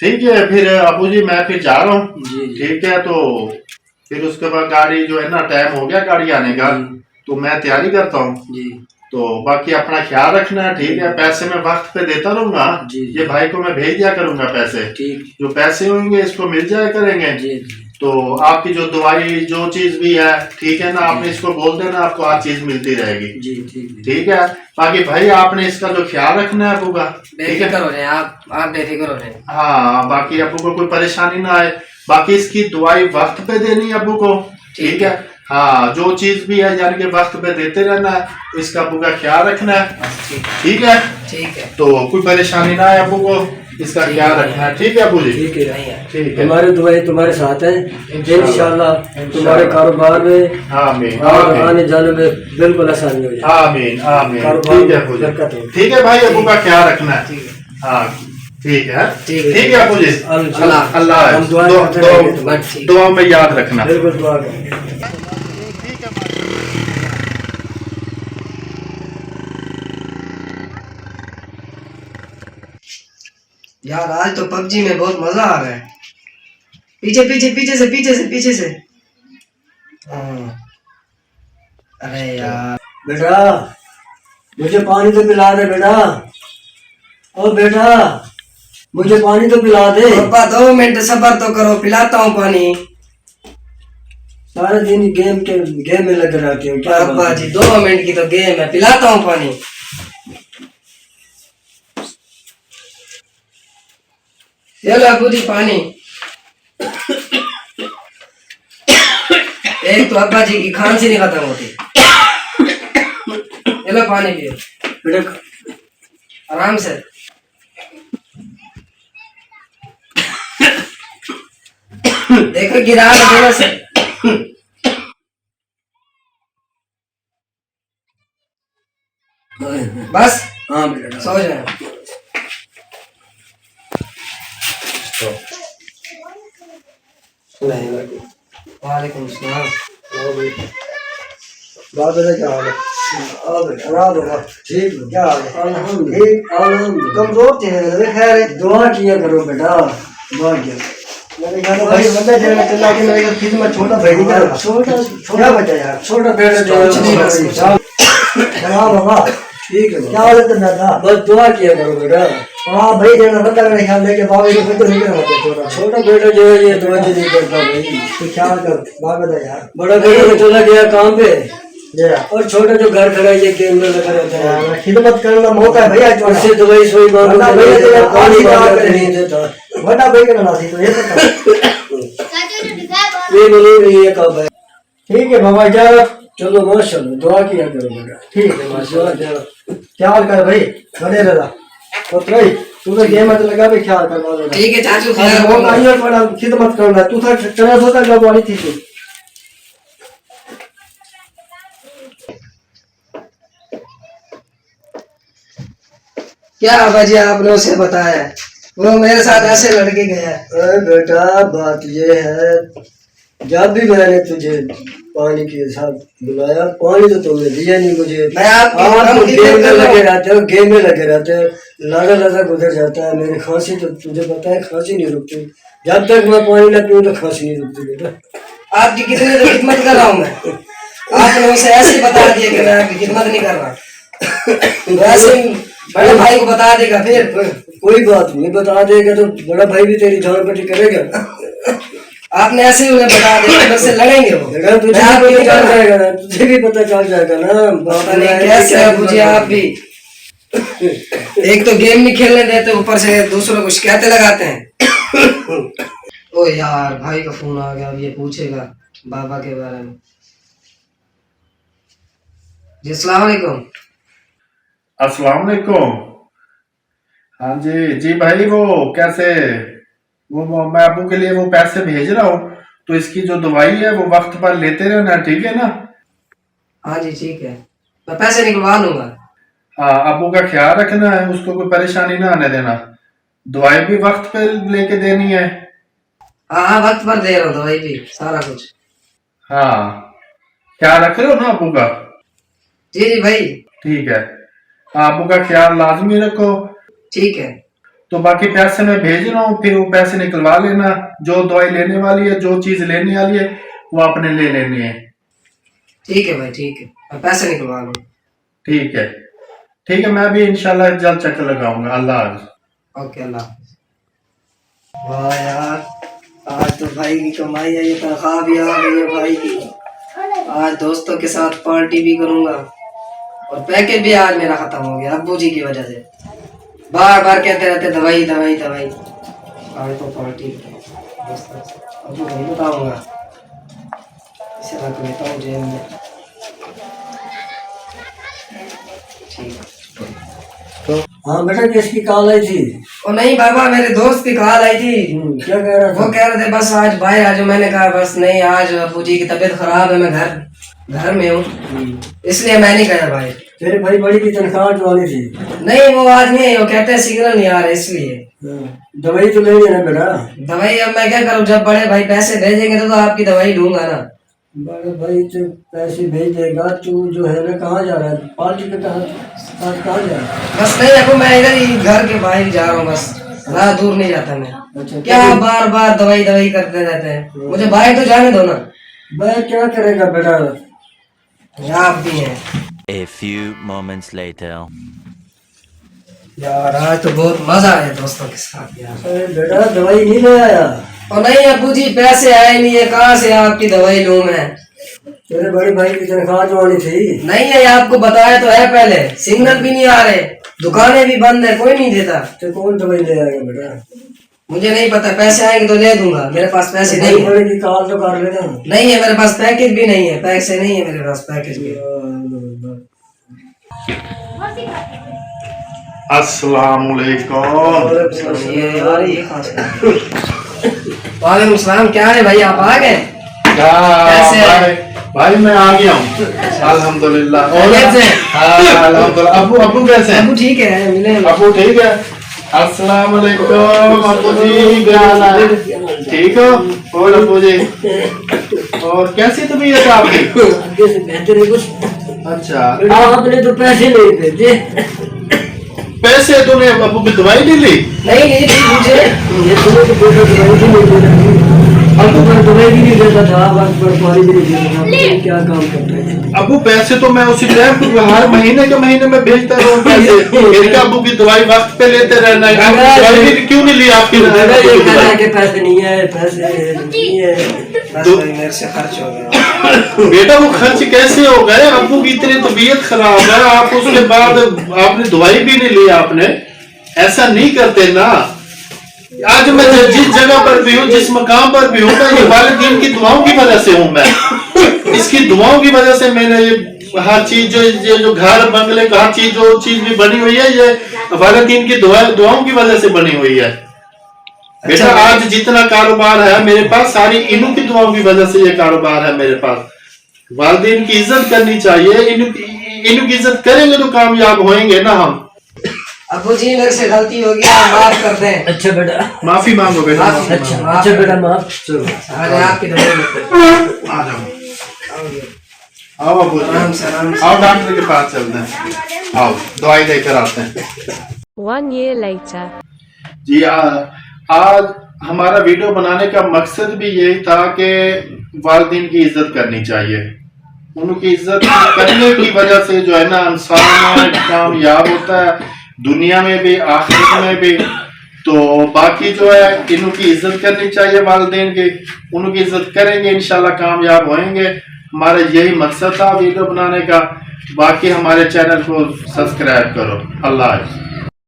ठीक है फिर अबू जी मैं फिर जा रहा हूँ। जी जी ठीक है तो फिर उसके बाद गाड़ी जो है ना टाइम हो गया गाड़ी आने का, जी तो मैं तैयारी करता हूँ। जी तो बाकी अपना ख्याल रखना है, ठीक है। पैसे मैं वक्त पे देता रहूंगा। जी ये जी भाई को मैं भेज दिया करूंगा पैसे। ठीक। जो पैसे होंगे इसको मिल जाया करेंगे। जी जी तो आपकी जो दवाई जो चीज भी है, ठीक है ना, आपने जी इसको बोल देना आपको हर चीज मिलती रहेगी। जी ठीक है। ठीक है। बाकी भाई आपने इसका जो ख्याल रखना है अबू का, ठीक है। बेफिक्र हो रहे हैं आप बेफिक्र हो रहे हैं। हाँ बाकी अबू को कोई परेशानी ना आए। बाकी इसकी दवाई वक्त पे देनी है अबू को, ठीक है। हाँ जो चीज भी है यानी कि वक्त पे देते रहना है, इसका अबू का ख्याल रखना है। ठीक है। ठीक है तो कोई परेशानी ना आए अबू को, इसका ख्याल रखना है। ठीक है अबू जी। ठीक है। ठीक है। हमारी दुआएं तुम्हारे साथ है इंशाल्लाह। तुम्हारे कारोबार में आमीन और आमीन आने जाने में बिल्कुल आसानी हो जाए। आमीन आमीन। कारोबार ठीक है में अबू जी। बरकत हो। ठीक है भाई अबू का ख्याल रखना है। ठीक है हाँ ठीक है। ठीक है। ठीक है अबू जी। अल्लाह अल्लाह हम दुआ करते रहेंगे तुम्हारी। ठीक दुआ में याद रखना। बिल्कुल दुआ करेंगे। ठीक है। यार आज तो पबजी में बहुत मजा आ रहा है। पीछे पीछे पीछे से पीछे से पीछे से। हाँ। अरे यार बेटा मुझे पानी तो पिला दे बेटा। ओ बेटा मुझे पानी तो पिला दे। पापा 2 मिनट सब्र तो करो, पिलाता हूँ पानी। सारा दिन गेम में लगे रहते हो क्या? पापा जी 2 मिनट की तो गेम है, पिलाता हूँ पानी। ये लो अबू जी पानी। एक तो अब्बा जी की खांसी नहीं खत्म होती। ये लो पानी पियो बेटा आराम से। देखो गिरा जोर से। बस हाँ बेटा सो जाए। वालेकुम सलाम। बात बेटा क्या हाल है? ठीक है क्या हाल है? अल्हम्दुलिल्लाह। कमजोर थे खैर। दुआ किया करो बेटा दुआ किया। मैंने कहा भाई बंदा जो है चिल्ला के मेरे को खिदमत छोटा भाई नहीं कर छोटा क्या बचा यार। छोटा बेटा जो कुछ नहीं बस। हाँ बाबा ठीक है क्या हालत है दादा। बस दुआ किया करो बेटा। हाँ भाई देना बंदा मेरे ख्याल लेके बाबा को फिर तो नहीं करना छोटा। छोटा बेटा जो है ये तवज्जो नहीं करता भाई। तो ख्याल कर बाबा दा यार। बड़ा बेटा तो चला गया काम पे ये और छोटा जो घर खड़ा है ये गेम में लगा रहता है। यार खिदमत करने का मौका है भैया छोटा। उससे दवाई सोई मांगो बड़ा भैया तेरा पानी आशीर्वाद मांगो करे। नहीं देता। बड़ा भाई का नाती तो ये तो ये नहीं रही है कब है। ठीक है बाबा इजाजत। चलो माशाल्लाह दुआ किया करो बेटा। ठीक है माशाल्लाह। ख्याल कर भाई बने रहा। और भाई तू तो गेम मत लगा भी ख्याल कर बाबा। ठीक है चाचू वो आइए पड़ा खिदमत करना तू था चला सोता जब वाली थी तू। क्या बाजी आपने उसे बताया? वो मेरे साथ ऐसे लड़के गया। अरे बेटा बात ये है जब भी मैंने तुझे पानी के साथ बुलाया पानी तो तुमने दिया नहीं मुझे। मैं आपकी आप हम तो की गेम में कर रहा लगे हूं। रहते हो गेम में लगे रहते हो। लागा लागा गुजर जाता है। मेरी खांसी तो तुझे पता है खांसी नहीं रुकती। जब तक मैं पानी न पीऊँ तो खांसी नहीं रुकती बेटा। आपकी कितनी तो खिदमत कर रहा हूँ मैं। आपने उसे ऐसे ही बता दिया कि मैं आपकी खिदमत नहीं कर रहा। वैसे ही बड़े भाई को बता देगा फिर। कोई बात नहीं बता देगा तो बड़ा भाई भी तेरी जान पट्टी करेगा। आपने ऐसे ही उन्हें बता दिया मेरे से लड़ेंगे वो। बेटा तुझे मैं भी आपकी पता नहीं चल कर रहा। जाएगा ना तुझे भी पता चल जाएगा ना। पता नहीं कैसे है मुझे आप भी। एक तो गेम नहीं खेलने देते ऊपर से दूसरों को शिकायतें लगाते हैं। ओ यार भाई का फोन आ गया। अब ये पूछेगा बाबा के बारे में। जी अस्सलाम वालेकुम। अस्सलाम वालेकुम। हाँ जी भाई वो कैसे वो मैं अबू के लिए वो पैसे भेज रहा हूँ, तो इसकी जो दवाई है वो वक्त पर लेते रहना, ठीक है ना। हाँ जी ठीक है मैं पैसे निकलवा लूंगा। हाँ अबू का ख्याल रखना है, उसको कोई परेशानी ना आने देना। दवाई भी वक्त पे लेके देनी है। हाँ हाँ वक्त पर दे रहा हूँ दवाई भी सारा कुछ। हाँ ख्याल रख रहे हो ना अबू का। जी जी भाई ठीक है। हाँ अबू का ख्याल लाजमी रखो। ठीक है। तो बाकी पैसे मैं भेज रहा हूँ, फिर वो पैसे निकलवा लेना। जो दवाई लेने वाली है, जो चीज लेने वाली है, वो आपने ले लेनी है। ठीक है भाई, ठीक है, मैं पैसे निकलवा लूँ। ठीक है, ठीक है, मैं भी इंशाल्लाह जल्द चक्कर लगाऊंगा। अल्लाह हाफ़िज़। ओके, अल्लाह हाफ़िज़। वाह यार, आज तो भाई की कमाई है, ये तनख्वाह भी आ गई है भाई की। आज दोस्तों के साथ पार्टी भी करूंगा, और पैकेज भी आज मेरा खत्म हो गया अब्बू जी की वजह से। बार बार कहते रहते दवाई दवाई दवाई। आज तो पार्टी दोस्तों से अब्बू को नहीं बताऊंगा, इसे रख लेता हूँ जेब में। ठीक है। हाँ बेटा, किसकी कॉल आई थी? और नहीं बाबा, मेरे दोस्त की कॉल आई थी। क्या कह रहा था? वो कह रहे थे बस आज भाई आज, मैंने कहा बस नहीं, आज अबू जी की तबीयत खराब है, मैं घर में हूँ, इसलिए मैं नहीं गया भाई। तेरे भाई बड़ी की तनख्वाह जो आनी थी। नहीं वो आज नहीं है, वो कहते हैं सिग्नल नहीं आ रहा इसलिए। दवाई तो नहीं है ना बेटा? दवाई अब मैं क्या करूँ, जब बड़े भाई पैसे भेजेंगे तो आपकी दवाई लूंगा ना। बड़े भाई तो पैसे भेज देगा, तू जो है ना कहाँ जा रहा है? पार्टी पे कहाँ जा रहा है? बस नहीं अबू, मैं इधर ही घर के बाहर जा रहा हूँ, बस ज्यादा दूर नहीं जाता मैं। अच्छा, क्या बार बार दवाई दवाई करते रहते हैं, मुझे बाहर तो जाने दो ना। भाई क्या करेगा बेटा? आप भी हैं A few moments later. यार, आज तो बहुत मजा आया दोस्तों के साथ यार। अरे बेटा, दवाई नहीं ले आया? और नहीं अबू जी, पैसे आए नहीं है, कहाँ से आपकी दवाई लूं मैं? तेरे बड़े भाई की तनख्वाह जो आनी थी। नहीं है, आपको बताया तो है पहले, सिग्नल भी नहीं आ रहे, दुकानें भी बंद है, कोई नहीं देता। तो कौन दवाई ले आएगा बेटा? मुझे नहीं पता, पैसे आएंगे तो ले दूंगा, मेरे पास पैसे नहीं है। बड़े की कॉल तो कर लेना। नहीं है मेरे पास, पैकेज भी नहीं है, पैसे नहीं है मेरे पास, पैकेज भी। अस्सलामुअलैकुम। ये यार, ये कहाँ से? वालेकुम सलाम, क्या है भाई, आप आ गए? कैसे हैं? भाई मैं आ गया हूँ अल्हम्दुलिल्लाह। और कैसे? हाँ, अल्हम्दुलिल्लाह। अब्बू कैसे हैं? अबू ठीक है, मिले हम। अब्बू ठीक है? अस्सलाम वालेकुम अब्बू जी, क्या हाल है? ठीक हो? और अब्बू जी, और कैसी तबीयत है आपकी? आगे से बेहतर है कुछ? अच्छा, बेटा आपने तो पैसे नहीं भेजे। पैसे तूने अब्बू की दवाई नहीं ली? नहीं नहीं जी, मुझे ये तुम्हें तो बेटा दवाई भी नहीं देना। अब तो दवाई भी नहीं देता था, बस पर पानी भी नहीं देता था। तुम क्या काम करते थे? अब्बू पैसे तो मैं उसी टाइम हर महीने के महीने में भेजता रहूं पैसे। फिर क्या अब्बू की दवाई वक्त पे लेते रहना है? दवाई भी क्यों नहीं ली आपकी? बेटा ये कहना है कि पैसे नहीं है, पैसे नहीं है। बस भाई मेरे से खर्च हो गया। बेटा वो खर्च कैसे हो गए? अब्बू की इतनी तबीयत खराब है, आप उसके बाद आपने दवाई भी नहीं ली आपने। ऐसा नहीं करते ना। आज मैं जिस जगह पर भी हूँ, जिस मकाम पर भी हूँ, मैं ये वालिदैन की दुआओं की वजह से हूँ। मैं इसकी दुआओं की वजह से मैंने ये हर चीज जो घर बंगले हर चीज जो चीज भी बनी हुई है, ये वालिदैन की दुआओं की वजह से बनी हुई है। बेटा आज जितना कारोबार है मेरे पास, सारी इन्हों की दुआओं की वजह से ये कारोबार है मेरे पास। वालिदैन की इज्जत करनी चाहिए, इन्हों की इज्जत करेंगे तो कामयाब होएंगे ना हम। अबू जी मेरे से गलती हो गई, माफ कर दें। अच्छा बेटा, माफी मांगो बेटा। माफी अच्छा मांगो। अच्छा बेटा, माफ चलो। आज आपकी दवाई आ जाओ, आओ अबू जी, आराम से, आराम से। आओ डॉक्टर के पास चलते हैं। आओ दवाई लेकर आते हैं। 1 year later. जी आज हमारा वीडियो बनाने का मकसद भी यही था कि वालिदैन की इज्जत करनी चाहिए। उनकी इज्जत करने की वजह से जो है ना इंसान कामयाब होता है, दुनिया में भी आखिरत में भी। तो बाकी जो है इनकी इज्जत करनी चाहिए वालिदैन की। उनकी इज्जत करेंगे इंशाल्लाह कामयाब होएंगे। हमारा यही मकसद था वीडियो बनाने का। बाकी हमारे चैनल को सब्सक्राइब करो। अल्लाह हाफ़िज़।